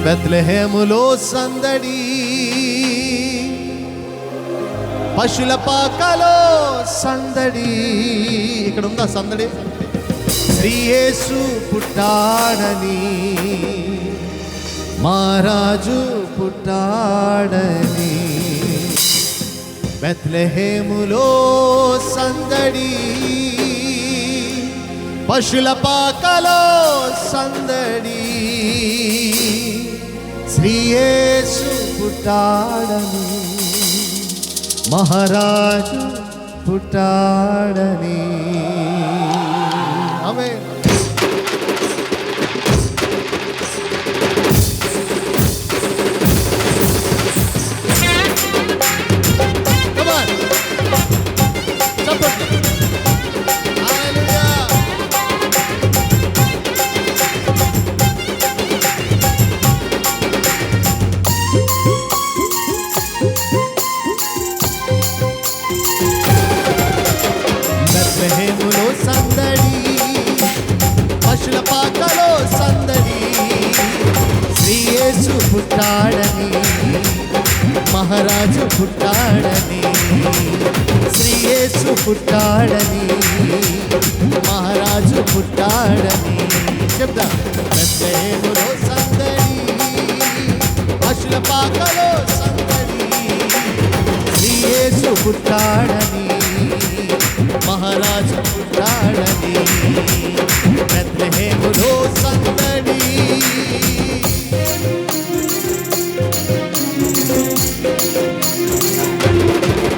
బెత్లెహేములో సందడి, పశుల పాకలో సందడి. ఇక్కడ ఉందా సందడి? శ్రీ యేసు పుట్టాడని, మహారాజు పుట్టాడని. బెత్లెహేములో సందడి, పశుల పాకలో సందడి. శ్రీ యేసు పుట్టాడని, మహారాజు పుట్టాడని. ఆమేన్. బెత్లెహేములో సందడి, పశుల పాకలో సందడి. శ్రీ యేసు పుట్టాడని, మహారాజు పుట్టాడని. శ్రీ యేసు పుట్టాడని, మహారాజు పుట్టాడని. చెప్తా. బెత్లెహేములో సందడి, పశుల పాకలో సందడి. శ్రీ యేసు పుట్టాడని, మహారాజు పుట్టాడని. బెత్లెహేములో సందడి.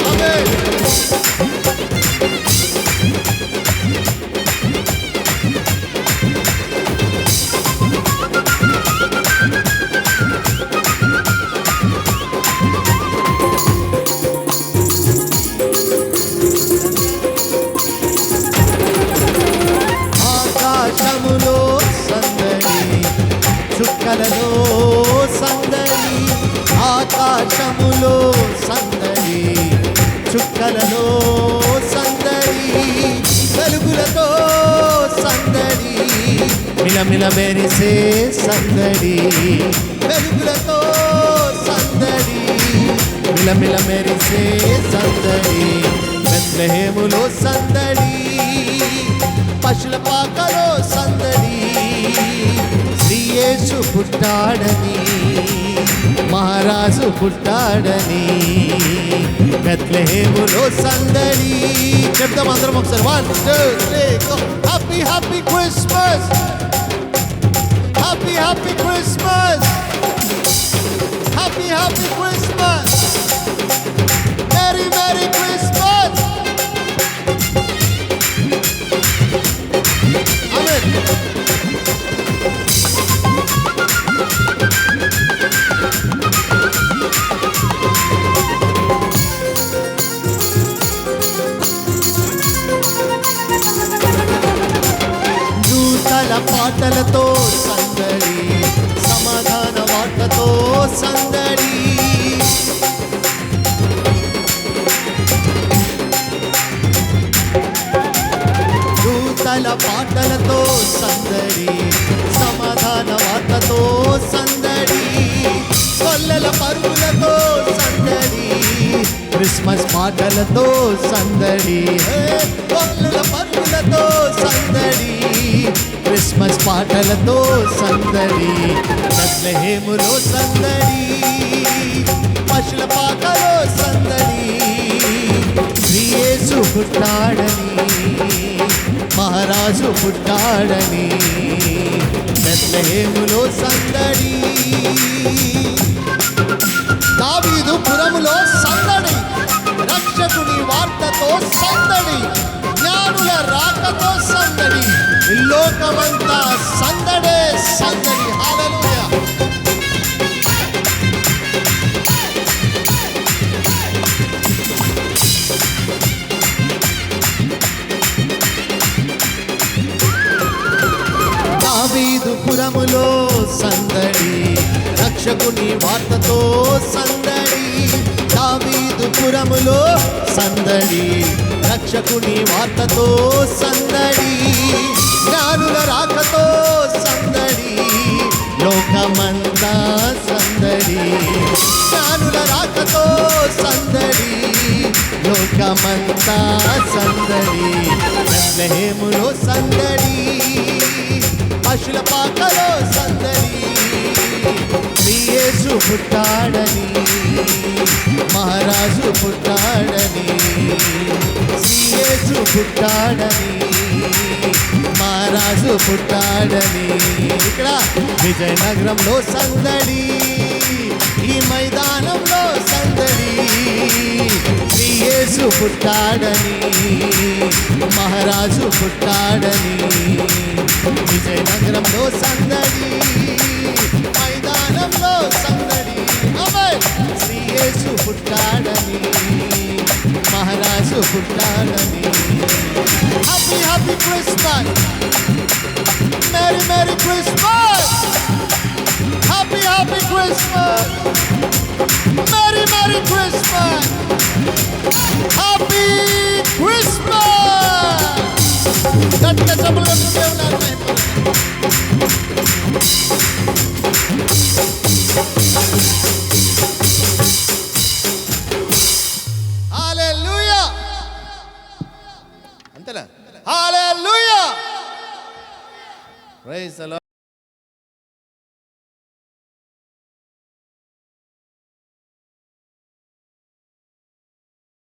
ఆమేన్. ఆకాశములో సందడి, చుక్కలలో సందడి. ఆకాశములో సందడి, చుక్కలలో సందడి. వెలుగులతో సందడి, మిలమిల మెరిసే సందడి. వెలుగులతో సందడి, మిలమిల మెరిసే సందడి. బెత్లెహేములో సందడి, పశుల పాకలో సందడి. శ్రీ యేసు పుట్టాడని, మహారాజు పుట్టాడని. బెత్లెహేములో సందడి. చెప్తాం అందరం ఒకసారి. 1 2 3 go. Happy happy Christmas, happy happy Christmas, happy happy Christmas, merry merry Christmas. ఆమేన్. నూతన పాటలతో సందడి, సమాధాన వార్తతో సందడి. నూతన పాటలతో సందడి, సమాధాన వార్తతో సందడి. కొల్లల పరుగులతో సందడి, క్రిస్మస్ పాటలతో సందడి. కొల్లల పరుగులతో సందడి, క్రిస్మస్ పాటలతో సందడి. బెత్లెహేములో సందడి, పశుల పాకలో సందడి. శ్రీ యేసు పుట్టాడని, మహారాజు పుట్టాడని. బెత్లెహేములో సందడి. దావీదు పురములో సందడి, రక్షకుని వార్తతో సందడి. జ్ఞానుల రాకతో సందడి, లోకమంతా సందడే సందడి. హల్లెలూయా. దావీదు పురములో సందడి, రక్షకుని వార్తతో సందడి. దావీదు పురములో సందడి, రక్షకుని వార్తతో సందడి. జ్ఞానుల రాకతో సందడి, లోకమంతా సందడి, జ్ఞానుల రాకతో సందడి, లోకమంతా సందడి, బెత్లెహేములో సందడి, పశుల పాకలో సందడి, శ్రీ యేసు పుట్టాడని, మహారాజు పుట్టాడని, శ్రీ యేసు పుట్టాడని, మహారాజు పుట్టాడని. ఇక్కడ విజయనగరంలో సందడి, ఈ మైదానంలో సందడి, శ్రీ యేసు పుట్టాడని, మహారాజు పుట్టాడని. విజయనగరంలో సందడి, మైదానంలో సందడి, శ్రీ యేసు పుట్టాడని, మహారాజు పుట్టాడని. Happy happy Christmas, merry merry Christmas, happy happy Christmas, merry merry Christmas, happy Christmas. గట్టిగా చప్పట్లు కొట్టి దేవుని హల్లెలూయా. అంతేనా? హల్లెలూయా. Praise the lord.